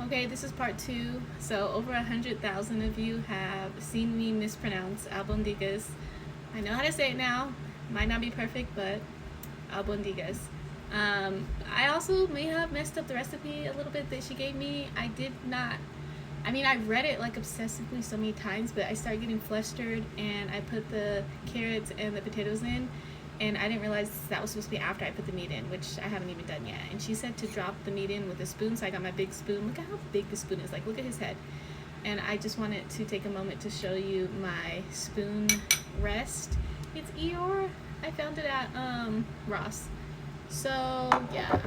Okay, this is part 2. So over 100,000 of you have seen me mispronounce Albondigas. I know how to say it now. Might not be perfect, but Albondigas. I also may have messed up the recipe a little bit that she gave me. I did not. I mean, I read it like obsessively so many times, but I started getting flustered and I put the carrots and the potatoes in, and I didn't realize that was supposed to be after I put the meat in, which I haven't even done yet. And she said to drop the meat in with a spoon, so I got my big spoon. Look at how big the spoon is. Like, look at his head. And I just wanted to take a moment to show you my spoon rest. It's Eeyore. I found it at Ross. So yeah,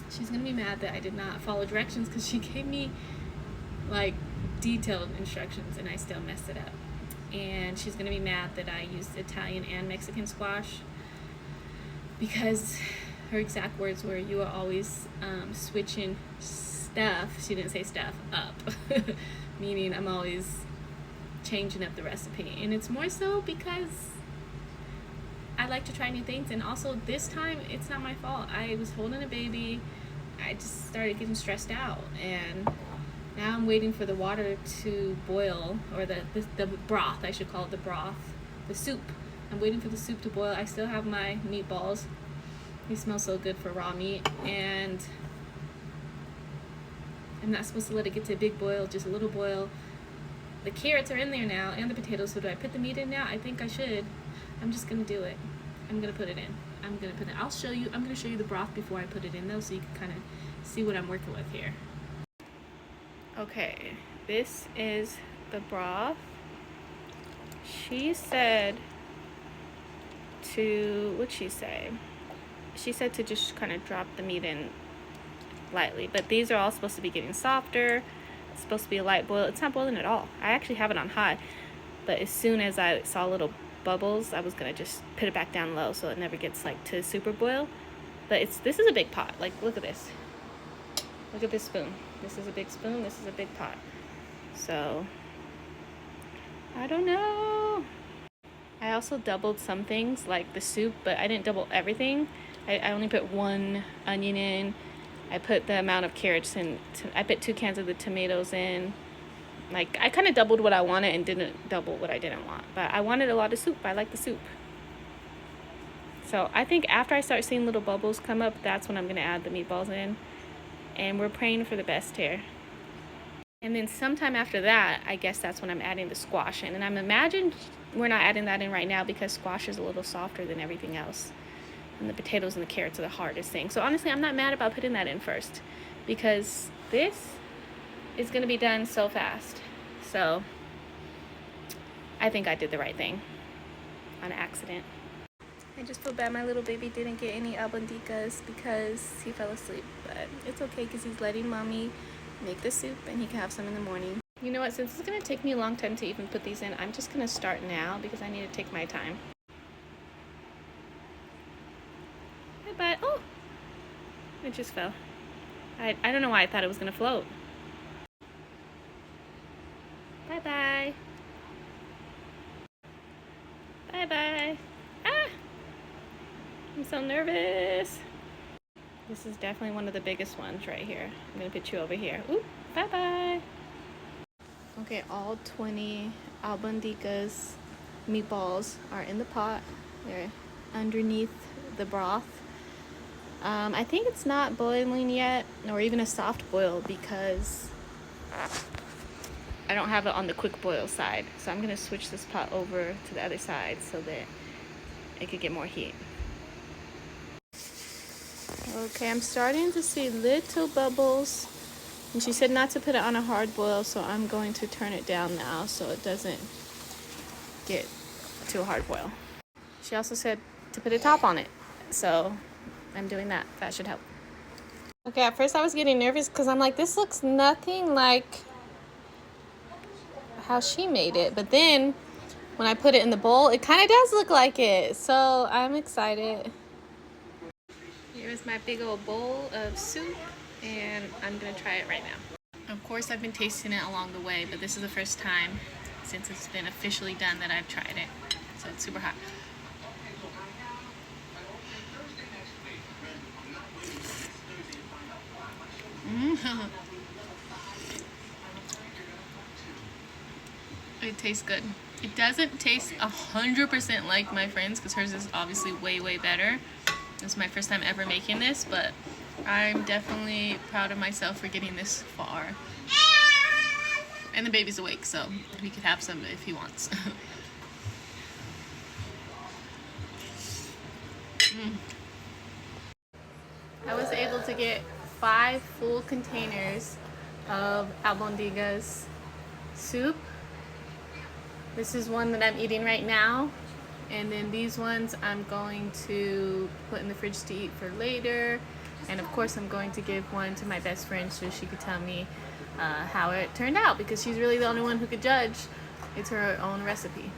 she's gonna be mad that I did not follow directions because she gave me like detailed instructions and I still messed it up. And she's gonna be mad that I used Italian and Mexican squash because her exact words were, "You are always switching stuff," she didn't say stuff, "up," meaning I'm always changing up the recipe. And it's more so because I like to try new things, and also this time it's not my fault. I was holding a baby, I just started getting stressed out, and now I'm waiting for the water to boil, or the broth, I should call it the broth, the soup. I'm waiting for the soup to boil. I still have my meatballs. They smell so good for raw meat, and I'm not supposed to let it get to a big boil, just a little boil. The carrots are in there now, and the potatoes, so do I put the meat in now? I think I should. I'm just gonna do it. I'm gonna put it in. I'll show you, I'm gonna show you the broth before I put it in though, so you can kind of see what I'm working with here. Okay, this is the broth. She said to, what'd she say? She said to just kind of drop the meat in lightly, but these are all supposed to be getting softer. It's supposed to be a light boil. It's not boiling at all. I actually have it on high, but as soon as I saw little bubbles, I was gonna just put it back down low so it never gets like to super boil. But this is a big pot. Like, look at this. Look at this spoon. This is a big spoon. This is a big pot. So I don't know. I also doubled some things like the soup, but I didn't double everything. I only put 1 onion in. I put the amount of carrots in. I put 2 cans of the tomatoes in. Like, I kind of doubled what I wanted and didn't double what I didn't want. But I wanted a lot of soup. I like the soup. So I think after I start seeing little bubbles come up, that's when I'm going to add the meatballs in. And we're praying for the best here. And then sometime after that, I guess that's when I'm adding the squash in. And I'm imagining we're not adding that in right now because squash is a little softer than everything else. And the potatoes and the carrots are the hardest thing. So honestly, I'm not mad about putting that in first because this is going to be done so fast. So I think I did the right thing on accident. I just feel bad my little baby didn't get any albondigas because he fell asleep, but it's okay because he's letting mommy make the soup and he can have some in the morning. You know what, since it's going to take me a long time to even put these in, I'm just going to start now because I need to take my time. Bye-bye. Oh, it just fell. I don't know why I thought it was going to float. Bye-bye. Bye-bye. Ah! I'm so nervous. This is definitely one of the biggest ones right here. I'm gonna put you over here. Ooh, bye-bye. Okay, all 20 Albondigas meatballs are in the pot. They're underneath the broth. I think it's not boiling yet, or even a soft boil because I don't have it on the quick boil side. So I'm gonna switch this pot over to the other side so that it could get more heat. Okay, I'm starting to see little bubbles. And she said not to put it on a hard boil, so I'm going to turn it down now so it doesn't get to a hard boil. She also said to put a top on it, so I'm doing that. That should help. Okay, at first I was getting nervous because I'm like, this looks nothing like how she made it. But then when I put it in the bowl, it kind of does look like it. So I'm excited. Here's my big old bowl of soup, and I'm gonna try it right now. Of course, I've been tasting it along the way, but this is the first time since it's been officially done that I've tried it. So it's super hot. It tastes good. It doesn't taste 100% like my friend's because hers is obviously way better. It's my first time ever making this, but I'm definitely proud of myself for getting this far. And the baby's awake, so he could have some if he wants. I was able to get 5 full containers of Albondigas soup. This is one that I'm eating right now, and then these ones I'm going to put in the fridge to eat for later, and of course I'm going to give one to my best friend so she could tell me how it turned out, because she's really the only one who could judge. It's her own recipe.